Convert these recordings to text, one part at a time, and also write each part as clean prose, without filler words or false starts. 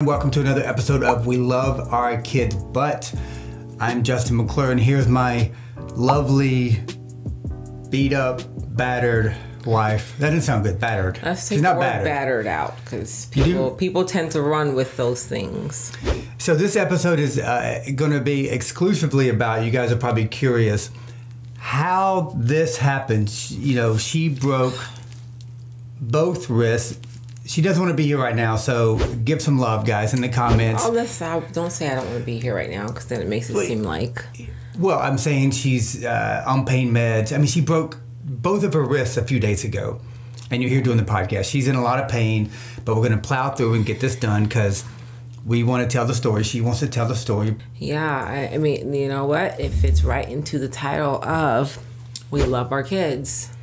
Welcome to another episode of We Love Our Kids, but I'm Justin McClure, and here's my lovely, beat up, battered wife. That didn't sound good. Battered. Let's take the word battered out, because people tend to run with those things. So this episode is going to be exclusively about, you guys are probably curious, how this happened. You know, she broke both wrists. She doesn't want to be here right now, so give some love, guys, in the comments. Oh, don't say I don't want to be here right now, because then it makes it seem like... Well, I'm saying she's on pain meds. I mean, she broke both of her wrists a few days ago, and you're here doing the podcast. She's in a lot of pain, but we're going to plow through and get this done, because we want to tell the story. She wants to tell the story. Yeah, I mean, you know what? It fits right into the title of We Love Our Kids,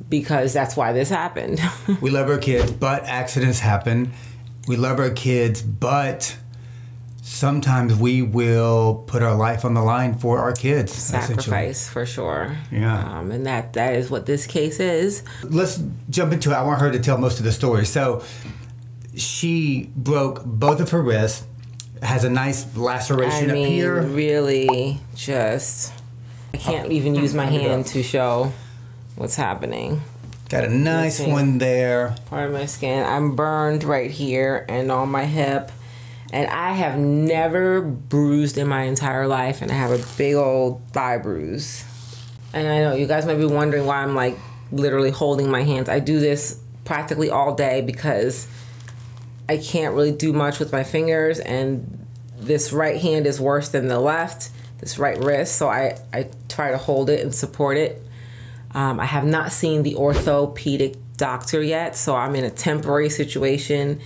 because that's why this happened. We love our kids, but accidents happen. We love our kids, but sometimes we will put our life on the line for our kids. Sacrifice, for sure. Yeah. And that is what this case is. Let's jump into it. I want her to tell most of the story. So she broke both of her wrists, has a nice laceration up here. Really just... I can't even use my hand to show what's happening. Got a nice one there. Part of my skin. I'm burned right here and on my hip. And I have never bruised in my entire life. And I have a big old thigh bruise. And I know you guys might be wondering why I'm like literally holding my hands. I do this practically all day because I can't really do much with my fingers. And this right hand is worse than the left. This right wrist. So I try to hold it and support it. I have not seen the orthopedic doctor yet, so I'm in a temporary situation,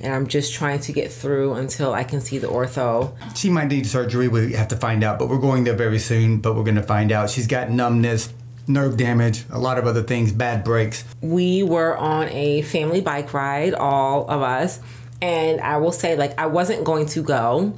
and I'm just trying to get through until I can see the ortho. She might need surgery. We have to find out, but we're going there very soon, but we're going to find out. She's got numbness, nerve damage, a lot of other things, bad breaks. We were on a family bike ride, all of us, and I will say, like, I wasn't going to go.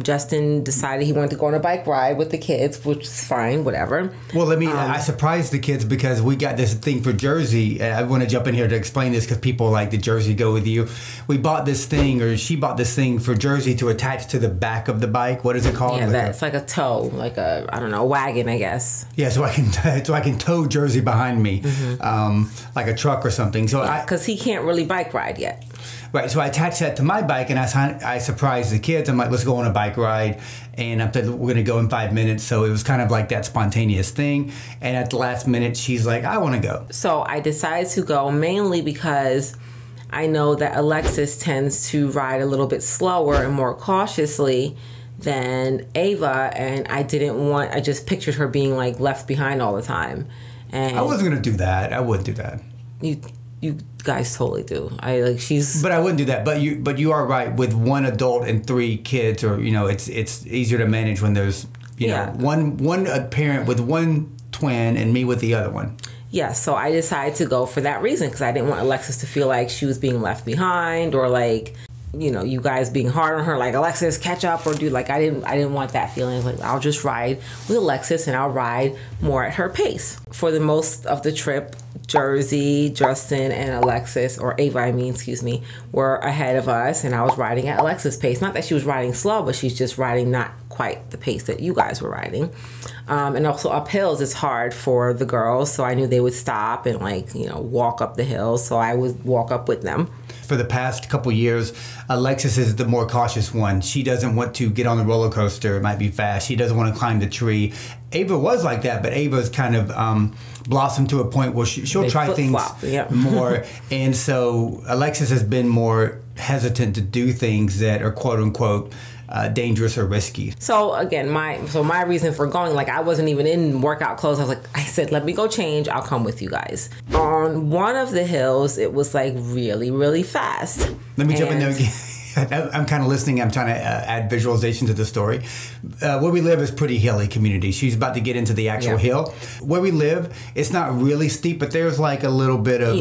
Justin decided he wanted to go on a bike ride with the kids, which is fine, whatever. Well, I surprised the kids because we got this thing for Jersey. And I want to jump in here to explain this because people like the Jersey go with you. We bought this thing, or she bought this thing for Jersey to attach to the back of the bike. What is it called? Yeah, it's like a tow, like a, I don't know, wagon, I guess. Yeah, so I can tow Jersey behind me, like a truck or something. So because he can't really bike ride yet. Right, so I attached that to my bike, and I surprised the kids. I'm like, let's go on a bike ride, and I said, we're going to go in 5 minutes. So it was kind of like that spontaneous thing. And at the last minute, she's like, I want to go. So I decided to go mainly because I know that Alexis tends to ride a little bit slower and more cautiously than Ava, and I just pictured her being like left behind all the time. And I wasn't going to do that. I wouldn't do that. You guys totally do. But I wouldn't do that. But you are right. With one adult and 3 kids, or it's easier to manage when there's one parent with one twin and me with the other one. Yeah. So I decided to go for that reason, because I didn't want Alexis to feel like she was being left behind, or like you guys being hard on her, like, Alexis, catch up, or do, like, I didn't want that feeling. Like, I'll just ride with Alexis and I'll ride more at her pace. For the most of the trip, Jersey, Justin, and Alexis, or Ava, were ahead of us, and I was riding at Alexis' pace. Not that she was riding slow, but she's just riding not quite the pace that you guys were riding. And also up hills is hard for the girls, so I knew they would stop and walk up the hills, so I would walk up with them. For the past couple years, Alexis is the more cautious one. She doesn't want to get on the roller coaster. It might be fast. She doesn't want to climb the tree. Ava was like that, but Ava's kind of blossomed to a point where she'll try things more. And so Alexis has been more hesitant to do things that are quote unquote dangerous or risky. So again, my reason for going, like, I wasn't even in workout clothes. I said, let me go change. I'll come with you guys. On one of the hills, it was like really, really fast. Let me jump in there again. I'm kind of listening. I'm trying to add visualization to the story. Where we live is pretty hilly community. She's about to get into the actual hill. Where we live, it's not really steep, but there's like a little bit of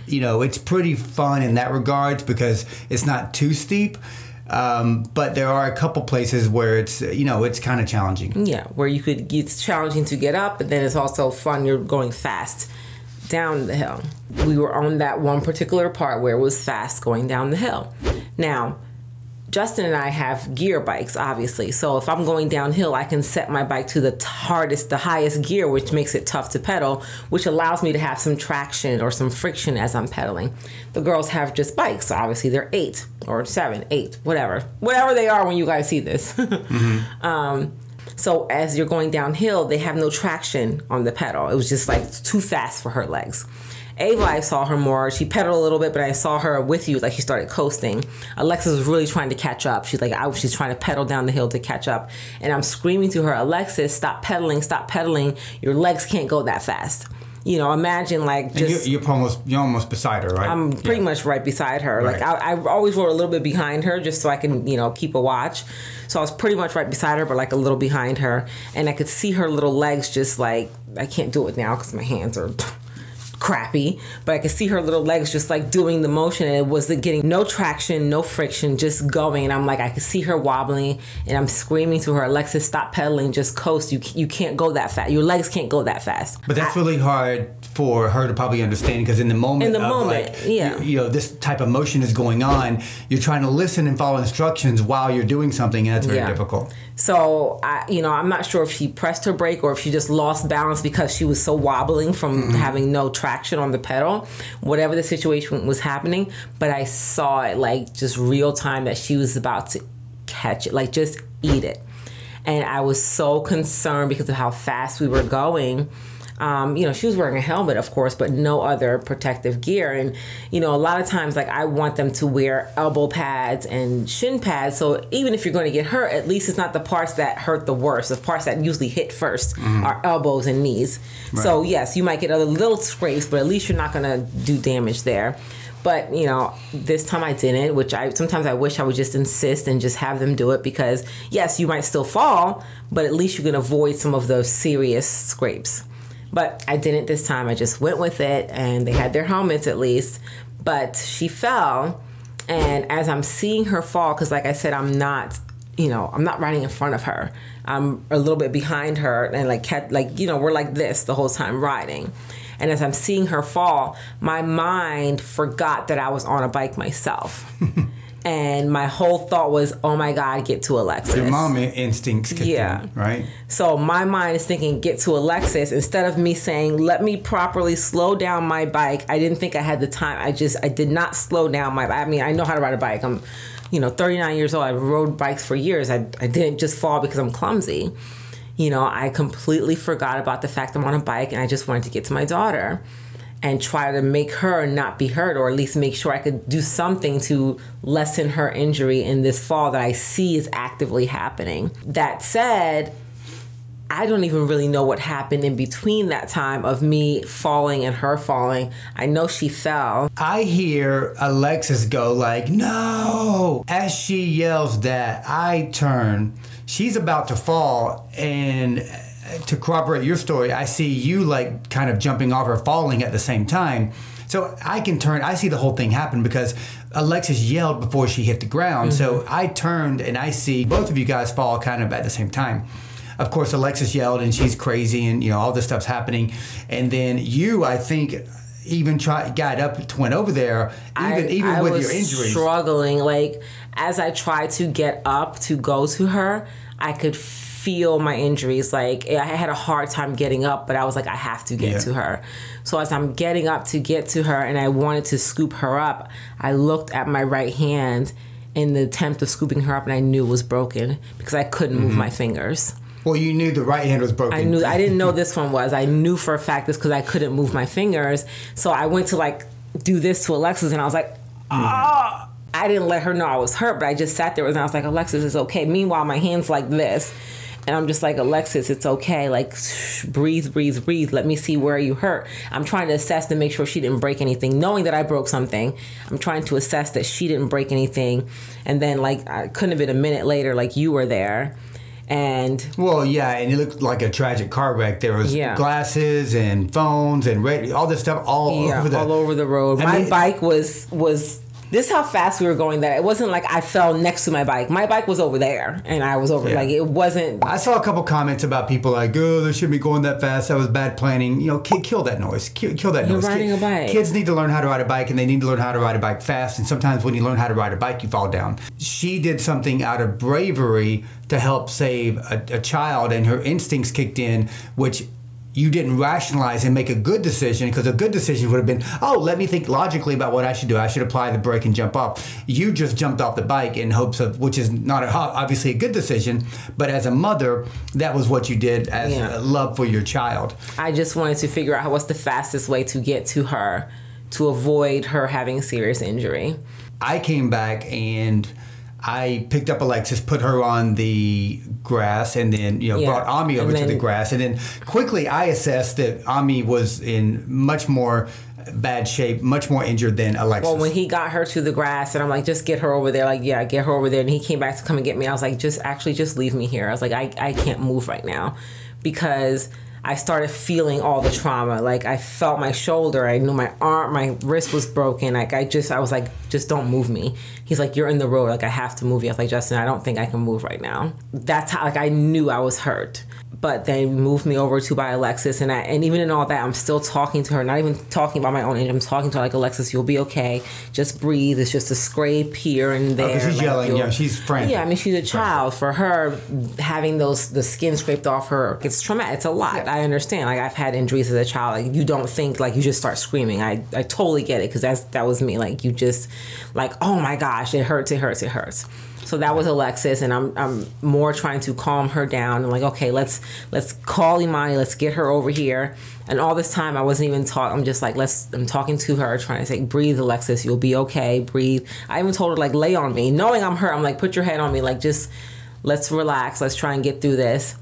it's pretty fun in that regards because it's not too steep. But there are a couple places where it's, it's kind of challenging. Yeah, where it's challenging to get up, but then it's also fun. You're going fast. down the hill. We were on that one particular part where it was fast going down the hill. Now, Justin and I have gear bikes, obviously. So if I'm going downhill, I can set my bike to the highest gear, which makes it tough to pedal, which allows me to have some traction or some friction as I'm pedaling. The girls have just bikes. So obviously, they're 8 or 7, 8, whatever they are when you guys see this. So as you're going downhill, they have no traction on the pedal. It was just like too fast for her legs. Ava, I saw her more. She pedaled a little bit, but I saw her with you, like she started coasting. Alexis was really trying to catch up. She's like, she's trying to pedal down the hill to catch up. And I'm screaming to her, Alexis, stop pedaling, stop pedaling. Your legs can't go that fast. You know, imagine like just... And you're almost beside her, right? I'm pretty much right beside her. Right. Like I always rode a little bit behind her just so I can, keep a watch. So I was pretty much right beside her, but like a little behind her. And I could see her little legs just like, I can't do it now because my hands are... crappy, but I could see her little legs just like doing the motion, and it was getting no traction, no friction, just going. And I'm like, I could see her wobbling, and I'm screaming to her, Alexis, stop pedaling, just coast. You can't go that fast. Your legs can't go that fast. But that's really hard for her to probably understand, because in the moment, this type of motion is going on, you're trying to listen and follow instructions while you're doing something, and that's very difficult. So I'm not sure if she pressed her brake or if she just lost balance because she was so wobbling from having no traction on the pedal, whatever the situation was happening. But I saw it like just real time that she was about to catch it, like just eat it. And I was so concerned because of how fast we were going. She was wearing a helmet, of course, but no other protective gear. And, a lot of times, like, I want them to wear elbow pads and shin pads. So even if you're going to get hurt, at least it's not the parts that hurt the worst. The parts that usually hit first are elbows and knees. Right. So, yes, you might get other little scrapes, but at least you're not going to do damage there. But, this time I didn't, which sometimes I wish I would just insist and just have them do it because, yes, you might still fall, but at least you can avoid some of those serious scrapes. But I didn't this time. I just went with it, and they had their helmets at least. But she fell, and as I'm seeing her fall, because like I said, I'm not riding in front of her. I'm a little bit behind her, and we're like this the whole time riding. And as I'm seeing her fall, my mind forgot that I was on a bike myself. And my whole thought was, oh my God, get to Alexis. Your mom instincts kicked in, right? So my mind is thinking, get to Alexis, instead of me saying, let me properly slow down my bike. I didn't think I had the time. I did not slow down my bike. I mean, I know how to ride a bike. I'm, 39 years old. I've rode bikes for years. I didn't just fall because I'm clumsy. I completely forgot about the fact I'm on a bike, and I just wanted to get to my daughter and try to make her not be hurt, or at least make sure I could do something to lessen her injury in this fall that I see is actively happening. That said, I don't even really know what happened in between that time of me falling and her falling. I know she fell. I hear Alexis go like, no! As she yells that, I turn. She's about to fall, and to corroborate your story, I see you like kind of jumping off or falling at the same time. So I can turn, I see the whole thing happen because Alexis yelled before she hit the ground. So I turned and I see both of you guys fall kind of at the same time. Of course, Alexis yelled and she's crazy and all this stuff's happening. And then you, I think, even got up, went over there, even with your injuries. I was struggling. Like, as I tried to get up to go to her, I could feel my injuries. Like, I had a hard time getting up, but I was like, I have to get to her. So as I'm getting up to get to her and I wanted to scoop her up, I looked at my right hand in the attempt of scooping her up, and I knew it was broken because I couldn't move my fingers. Well, you knew the right hand was broken. I didn't know this one was. I knew for a fact this because I couldn't move my fingers. So I went to like do this to Alexis, and I was like, ah. I didn't let her know I was hurt, but I just sat there and I was like, Alexis, it's okay. Meanwhile, my hand's like this. And I'm just like, Alexis, it's okay. Like, shh, breathe, breathe, breathe. Let me see where you hurt. I'm trying to assess to make sure she didn't break anything. Knowing that I broke something, I'm trying to assess that she didn't break anything. And then, like, I couldn't have been a minute later, like, you were there. And well, yeah, and it looked like a tragic car wreck. There was glasses and phones and all this stuff all over the road. My bike was This is how fast we were going that it wasn't like I fell next to my bike. My bike was over there and I was over, like it wasn't. I saw a couple comments about people like, oh, they shouldn't be going that fast. That was bad planning. You know, kill that noise. Kill that noise. You're riding a bike. Kids need to learn how to ride a bike, and they need to learn how to ride a bike fast. And sometimes when you learn how to ride a bike, you fall down. She did something out of bravery to help save a child, and her instincts kicked in, which you didn't rationalize and make a good decision, because a good decision would have been, oh, let me think logically about what I should do. I should apply the brake and jump off. You just jumped off the bike in hopes of, which is not obviously a good decision, but as a mother, that was what you did as love for your child. I just wanted to figure out what's the fastest way to get to her to avoid her having serious injury. I came back and I picked up Alexis, put her on the grass, and then brought Ami over to the grass. And then quickly I assessed that Ami was in much more bad shape, much more injured than Alexis. Well, when he got her to the grass, and I'm like, just get her over there. Like, yeah, get her over there. And he came back to come and get me. I was like, just leave me here. I was like, I can't move right now, because I started feeling all the trauma. Like, I felt my shoulder. I knew my arm, my wrist was broken. Like, I was like, just don't move me. He's like, you're in the road. Like, I have to move you. I was like, Justin, I don't think I can move right now. That's how, like, I knew I was hurt. But they moved me over to by Alexis, and even in all that, I'm still talking to her, not even talking about my own injury. I'm talking to her like, Alexis, you'll be okay. Just breathe. It's just a scrape here and there. Because she's yelling. Yeah, she's frantic. Yeah, I mean, she's a child. For her, having the skin scraped off her, it's traumatic. It's a lot. Yeah. I understand. Like, I've had injuries as a child. Like, you don't think, like, you just start screaming. I totally get it, because that was me. Like, you just, like, oh my gosh, it hurts, it hurts, it hurts. So that was Alexis, and I'm more trying to calm her down. I'm like, okay, let's call Imani, let's get her over here. And all this time I wasn't even talking. I'm just like, I'm talking to her, trying to say, breathe, Alexis, you'll be okay, breathe. I even told her, like, lay on me, knowing I'm hurt. I'm like, put your head on me, like, just let's relax, let's try and get through this.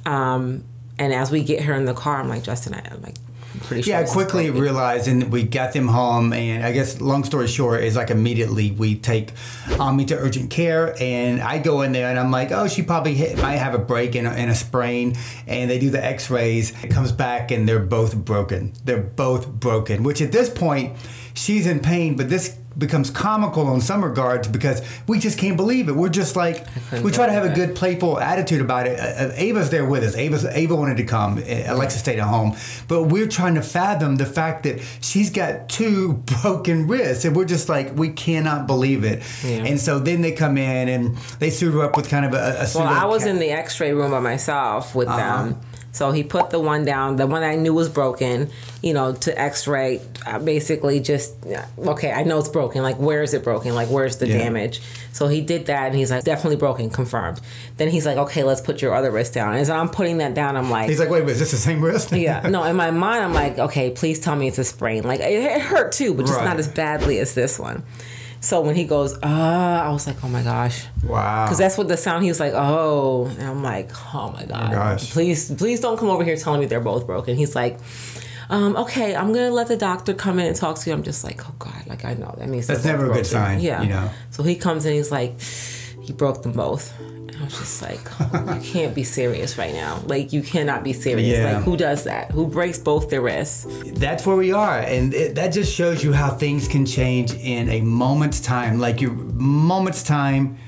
And as we get her in the car, I'm like, Justin, I'm like, pretty sure. Yeah, I quickly realized, and we got them home, and I guess long story short is, like, immediately we take Ami to urgent care, and I go in there and I'm like, oh, she probably might have a break and a sprain, and they do the x-rays. It comes back and they're both broken. They're both broken, which at this point she's in pain, but this becomes comical in some regards because we just can't believe it. We're just like, we try to have a good playful attitude about it. Ava's there with us. Ava wanted to come. Alexis stayed at home. But we're trying to fathom the fact that she's got 2 broken wrists, and we're just like, we cannot believe it. Yeah. And so then they come in and they suit her up with kind of a well, I was in the x-ray room by myself with them. So he put the one down, the one I knew was broken, to x-ray, basically just, okay, I know it's broken. Like, where is it broken? Like, where's the damage? So he did that, and he's like, definitely broken, confirmed. Then he's like, okay, let's put your other wrist down. And as I'm putting that down, I'm like... He's like, wait, is this the same wrist? Yeah. No, in my mind, I'm like, okay, please tell me it's a sprain. Like, it hurt too, but just not as badly as this one. So when he goes, I was like, oh my gosh. Wow. Because that's what the sound, he was like, oh. And I'm like, oh my God. Oh my gosh. Please don't come over here telling me they're both broken. He's like, okay, I'm going to let the doctor come in and talk to you. I'm just like, oh God, like, I know. That means that's never a good sign. Yeah. So he comes in, he's like, he broke them both. And I was just like, oh, you can't be serious right now. Like, you cannot be serious. Yeah. Like, who does that? Who breaks both their wrists? That's where we are. And that just shows you how things can change in a moment's time. Like, your moment's time